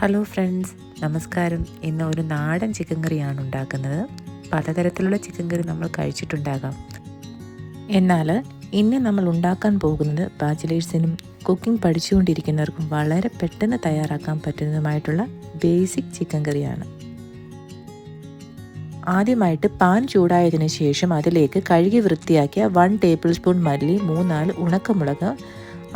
Hello friends, നമസ്കാരം. ഇന്ന് ഒരു നാടൻ ചിക്കൻ കറിയാണ് ഉണ്ടാക്കുന്നത്. പലതരത്തിലുള്ള ചിക്കൻ കറി നമ്മൾ കഴിച്ചിട്ടുണ്ടാകാം. എന്നാൽ ഇന്ന് നമ്മൾ ഉണ്ടാക്കാൻ പോകുന്നത് ബാച്ചിലേഴ്സിനും കുക്കിംഗ് പഠിച്ചുകൊണ്ടിരിക്കുന്നവർക്കും വളരെ പെട്ടെന്ന് തയ്യാറാക്കാൻ പറ്റുന്നതുമായിട്ടുള്ള ബേസിക് ചിക്കൻ കറിയാണ്. ആദ്യമായിട്ട് പാൻ ചൂടായതിനു ശേഷം അതിലേക്ക് കഴുകി വൃത്തിയാക്കിയ 1 ടേബിൾ സ്പൂൺ മല്ലി, 3-4 ഉണക്കമുളക്,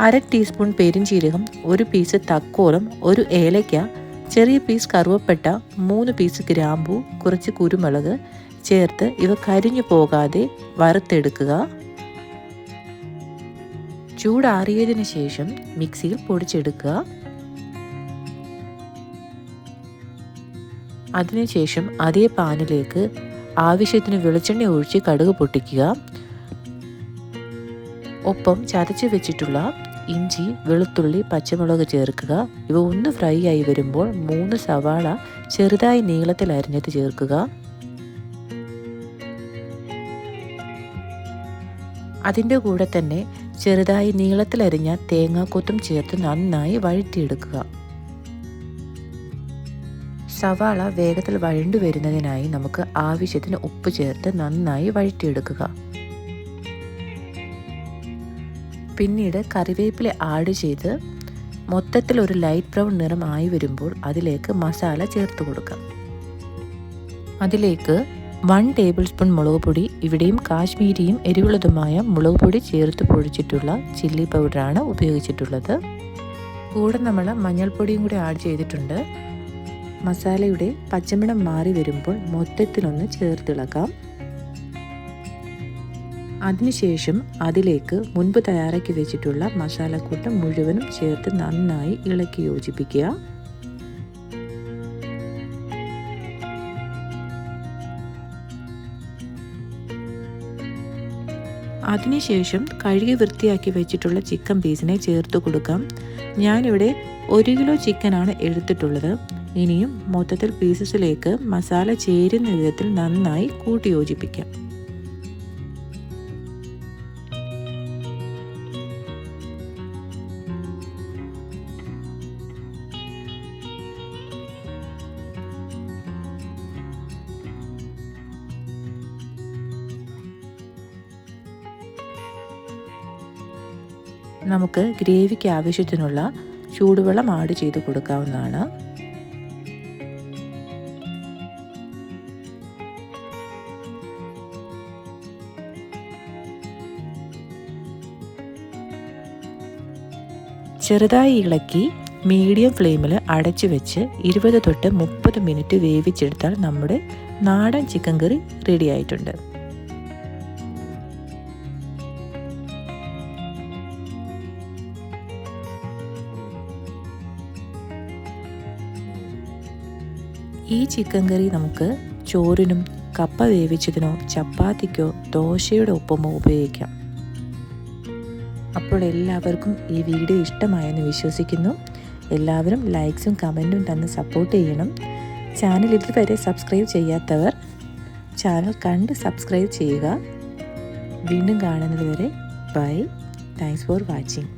1/2 ടീസ്പൂൺ പെരിഞ്ചീരകം, 1 പീസ് തക്കോലം, 1 ഏലയ്ക്ക, ചെറിയ പീസ് കറുവപ്പട്ട, 3 പീസ് ഗ്രാമ്പൂ, കുറച്ച് കുരുമുളക് ചേർത്ത് ഇവ കരിഞ്ഞു പോകാതെ വറുത്തെടുക്കുക. ചൂടാറിയതിനു ശേഷം മിക്സിയിൽ പൊടിച്ചെടുക്കുക. അതിനുശേഷം അതേ പാനിലേക്ക് ആവശ്യത്തിന് വെളിച്ചെണ്ണ ഒഴിച്ച് കടുക് പൊട്ടിക്കുക. ഒപ്പം ചതച്ച് വെച്ചിട്ടുള്ള ഇഞ്ചി, വെളുത്തുള്ളി, പച്ചമുളക് ചേർക്കുക. ഇവ ഒന്ന് ഫ്രൈ ആയി വരുമ്പോൾ 3 സവാള ചെറുതായി നീളത്തിൽ അരിഞ്ഞത് ചേർക്കുക. അതിൻ്റെ കൂടെ തന്നെ ചെറുതായി നീളത്തിൽ അരിഞ്ഞ തേങ്ങാക്കൊത്തും ചേർത്ത് നന്നായി വഴറ്റിയെടുക്കുക. സവാള വേഗത്തിൽ വഴണ്ടു വരുന്നതിനായി നമുക്ക് ആവശ്യത്തിന് ഉപ്പ് ചേർത്ത് നന്നായി വഴറ്റിയെടുക്കുക. പിന്നീട് കറിവേപ്പില ആഡ് ചെയ്ത് മൊത്തത്തിൽ ഒരു ലൈറ്റ് ബ്രൗൺ നിറം ആയി വരുമ്പോൾ അതിലേക്ക് മസാല ചേർത്ത് കൊടുക്കാം. അതിലേക്ക് 1 ടേബിൾ സ്പൂൺ മുളക് പൊടി, ഇവിടെയും കാശ്മീരിയും എരിവുള്ളതുമായ മുളക് പൊടി ചേർത്ത് പൊടിച്ചിട്ടുള്ള ചില്ലി പൗഡറാണ് ഉപയോഗിച്ചിട്ടുള്ളത്. കൂടെ നമ്മൾ മഞ്ഞൾപ്പൊടിയും കൂടി ആഡ് ചെയ്തിട്ടുണ്ട്. മസാലയുടെ പച്ചമണം മാറി വരുമ്പോൾ മൊത്തത്തിലൊന്ന് ചേർത്തിളക്കാം. അതിനുശേഷം അതിലേക്ക് മുൻപ് തയ്യാറാക്കി വെച്ചിട്ടുള്ള മസാലക്കൂട്ട് മുഴുവനും ചേർത്ത് നന്നായി ഇളക്കി യോജിപ്പിക്കുക. അതിനുശേഷം കഴുകി വൃത്തിയാക്കി വെച്ചിട്ടുള്ള ചിക്കൻ പീസിനെ ചേർത്ത് കൊടുക്കാം. ഞാനിവിടെ 1 കിലോ ചിക്കനാണ് എടുത്തിട്ടുള്ളത്. ഇനിയും മൊത്തത്തിൽ പീസസിലേക്ക് മസാല ചേരുന്ന വിധത്തിൽ നന്നായി കൂട്ടി യോജിപ്പിക്കാം. നമുക്ക് ഗ്രേവിക്ക് ആവശ്യത്തിനുള്ള ചൂടുവെള്ളം ആഡ് ചെയ്ത് കൊടുക്കാവുന്നതാണ്. ചെറുതായി ഇളക്കി മീഡിയം ഫ്ലെയിമിൽ അടച്ചു വെച്ച് 20 തൊട്ട് 30 മിനിറ്റ് വേവിച്ചെടുത്താൽ നമ്മുടെ നാടൻ ചിക്കൻ കറി റെഡി ആയിട്ടുണ്ട്. ഈ ചിക്കൻ കറി നമുക്ക് ചോറിനും കപ്പ വേവിച്ചതിനോ ചപ്പാത്തിക്കോ ദോശയുടെ ഒപ്പമോ ഉപയോഗിക്കാം. അപ്പോൾ എല്ലാവർക്കും ഈ വീഡിയോ ഇഷ്ടമായെന്ന് വിശ്വസിക്കുന്നു. എല്ലാവരും ലൈക്സും കമൻറ്റും തന്ന് സപ്പോർട്ട് ചെയ്യണം. ചാനൽ ഇതുവരെ സബ്സ്ക്രൈബ് ചെയ്യാത്തവർ ചാനൽ കണ്ട് സബ്സ്ക്രൈബ് ചെയ്യുക. വീണ്ടും കാണുന്നത് വരെ ബൈ. Thanks for watching.